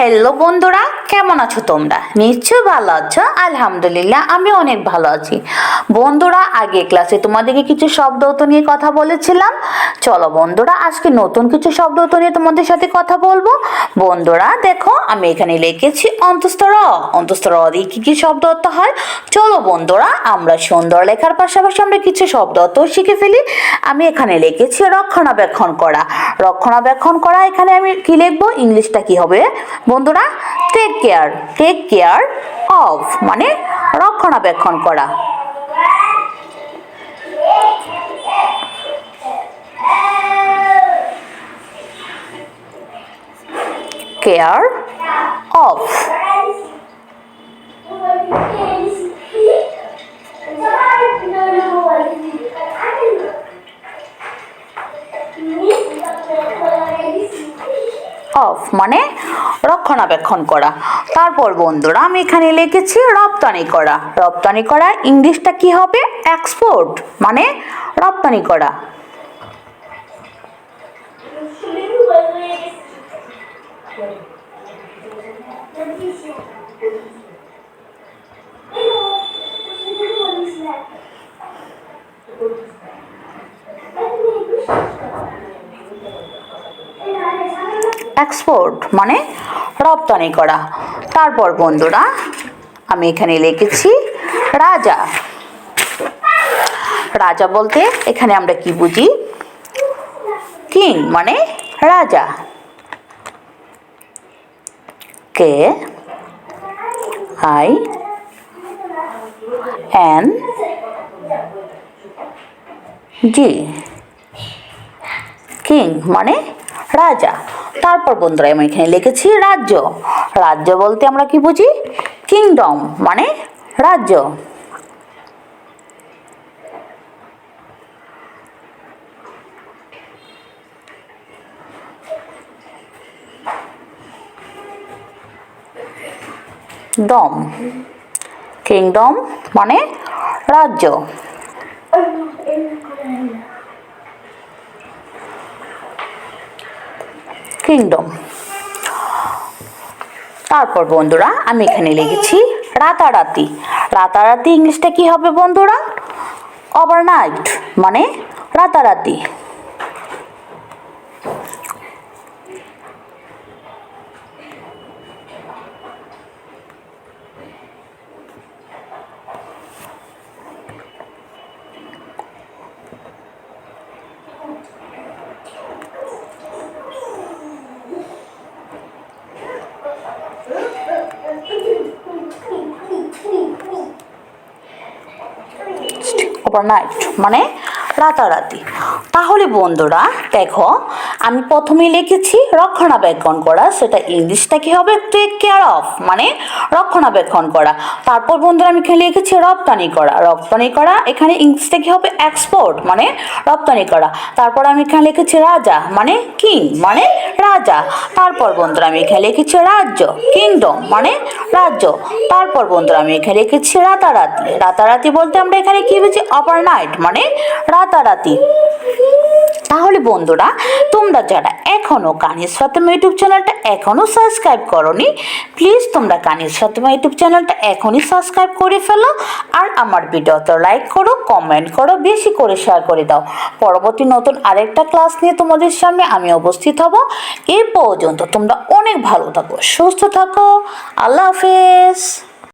Hello বন্ধুরা, কেমন আছো তোমরা? নিশ্চয়ই ভালো আছো। আলহামদুলিল্লাহ, আমি অনেক ভালো আছি। বন্ধুরা, আগে ক্লাসে তোমাদেরকে কিছু শব্দ অর্থ নিয়ে কথা বলেছিলাম। চলো বন্ধুরা, আজকে নতুন কিছু শব্দ অর্থ নিয়ে তোমাদের সাথে কথা বলবো। বন্ধুরা দেখো, আমি এখানে লিখেছি অন্তস্থ র। অন্তস্থ র দিয়ে কি কি শব্দ অর্থ হয়? চলো বন্ধুরা, আমরা সুন্দর লেখার পাশাপাশি আমরা কিছু শব্দ অর্থ শিখে ফেলি। আমি এখানে লিখেছি রক্ষণাবেক্ষণ করা। রক্ষণাবেক্ষণ করা, এখানে আমি কি লিখবো? ইংলিশটা কি হবে বন্ধুরা? Take care. Take care of মানে রক্ষণাবেক্ষণ করা। Care of. অফ মানে রক্ষণাবেক্ষণ করা। তারপর বন্ধুরা, আমি এখানে লিখেছি রপ্তানি করা। রপ্তানি করা ইংলিশটা কি হবে? এক্সপোর্ট মানে রপ্তানি করা। এক্সপোর্ট মানে রপ্তানি করা। তারপর বন্ধুরা, আমি এখানে লিখেছি রাজা। রাজা বলতে এখানে আমরা কি বুঝি? কিং মানে রাজা। কে আই এন জি, কিং মানে রাজা। তারপর বন্ধুরা, আমি এখানে লিখেছি রাজ্য। রাজ্য বলতে আমরা কি বুঝি? কিংডম মানে রাজ্য। ডম, কিংডম মানে রাজ্য। কিংডম। তারপর বন্ধুরা, আমি এখানে লিখেছি রাতারাতি। রাতারাতি ইংলিশটা কি হবে বন্ধুরা? ওভারনাইট মানে রাতারাতি। ওভারনাইট মানে রাতারাতি। তাহলে বন্ধুরা দেখো, আমি প্রথমে লিখেছি রক্ষণাবেক্ষণ করা, সেটা ইংলিশটা কি হবে? টেক কেয়ার অফ মানে রক্ষণাবেক্ষণ করা। তারপর বন্ধুরা, আমি এখানে লিখেছি রপ্তানি করা। রপ্তানি করা এখানে ইংলিশটা কি হবে? এক্সপোর্ট মানে রপ্তানি করা। তারপর আমি এখানে লিখেছি রাজা মানে কিং মানে রাজা। তারপর বন্ধুরা, আমি এখানে লিখেছি রাজ্য, কিংডম মানে রাজ্য। তারপর বন্ধুরা, আমি এখানে লিখেছি রাতারাতি। রাতারাতি বলতে আমরা এখানে কি বুঝি? ওভারনাইট মানে রাতারাতি। তাহলে বন্ধুরা, তোমরা যারা এখনো কানিজ ফাতেমা ইউটিউব চ্যানেলটা এখনো সাবস্ক্রাইব করোনি, প্লিজ তোমরা কানিজ ফাতেমা ইউটিউব চ্যানেলটা এখনই সাবস্ক্রাইব করে ফেলো। আর আমার ভিডিওতে লাইক করো, কমেন্ট করো, বেশি করে শেয়ার করে দাও। পরবর্তী নতুন আরেকটা ক্লাস নিয়ে তোমাদের সামনে আমি উপস্থিত হব। এ পর্যন্ত তোমরা অনেক ভালো থাকো, সুস্থ থাকো। আল্লাহ হাফেজ।